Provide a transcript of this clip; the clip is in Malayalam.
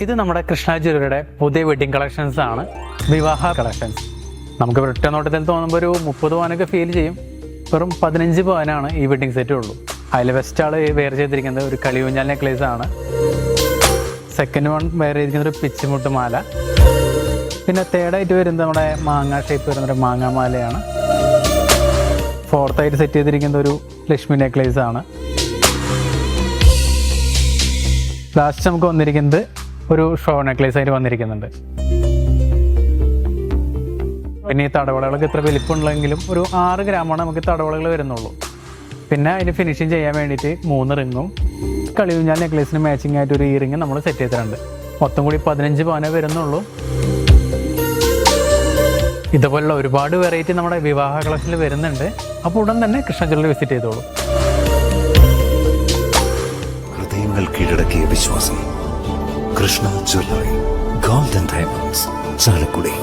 ഇത് നമ്മുടെ കൃഷ്ണ ജ്വല്ലറിയുടെ പുതിയ വെഡിങ് കളക്ഷൻസ് ആണ്, വിവാഹ കളക്ഷൻസ്. നമുക്ക് ഒറ്റ നോട്ടത്തിൽ തോന്നുമ്പോൾ ഒരു 30 പവനൊക്കെ ഫീൽ ചെയ്യും. വെറും 15 പവനാണ് ഈ വെഡിങ് സെറ്റ് ഉള്ളൂ. അതിൽ വെസ്റ്റ് ആൾ വെയർ ചെയ്തിരിക്കുന്നത് ഒരു കളിയൂഞ്ഞാൽ നെക്ലേസ് ആണ്. സെക്കൻഡ് വൺ വെയർ ചെയ്തിരിക്കുന്നത് ഒരു പിച്ചിമുട്ട് മാല. പിന്നെ തേർഡായിട്ട് വരുന്നത് നമ്മുടെ മാങ്ങ ഷേപ്പ് വരുന്നൊരു മാങ്ങാമാലയാണ്. ഫോർത്തായിട്ട് സെറ്റ് ചെയ്തിരിക്കുന്നത് ഒരു ലക്ഷ്മി നെക്ലേസ് ആണ്. ലാസ്റ്റ് നമുക്ക് വന്നിരിക്കുന്നത് ഒരു ഷോ നെക്ലേസ് ആയിട്ട് വന്നിരിക്കുന്നുണ്ട്. പിന്നെ ഈ തടവളകളൊക്കെ ഇത്ര വലിപ്പമുണ്ടെങ്കിലും ഒരു 6 ഗ്രാമാണ് നമുക്ക് തടവളകൾ വരുന്നുള്ളൂ. പിന്നെ അതിന് ഫിനിഷിങ് ചെയ്യാൻ വേണ്ടിയിട്ട് 3 റിങ്ങും കളിയൂഞ്ഞാൽ നെക്ലേസിന് മാച്ചിങ് ആയിട്ട് ഒരു ഇയറിങ് നമ്മൾ സെറ്റ് ചെയ്തിട്ടുണ്ട്. മൊത്തം കൂടി 15 പവനേ വരുന്നുള്ളൂ. ഇതുപോലുള്ള ഒരുപാട് വെറൈറ്റി നമ്മുടെ വിവാഹ കളക്ഷനിൽ വരുന്നുണ്ട്. അപ്പോൾ ഉടൻ തന്നെ കൃഷ്ണ ജ്വല്ലറി വിസിറ്റ് ചെയ്തോളൂ. ഹൃദയങ്ങൾ കീഴടക്കിയ വിശ്വാസം, Krishna jewellery, golden diamonds, Chalakudy.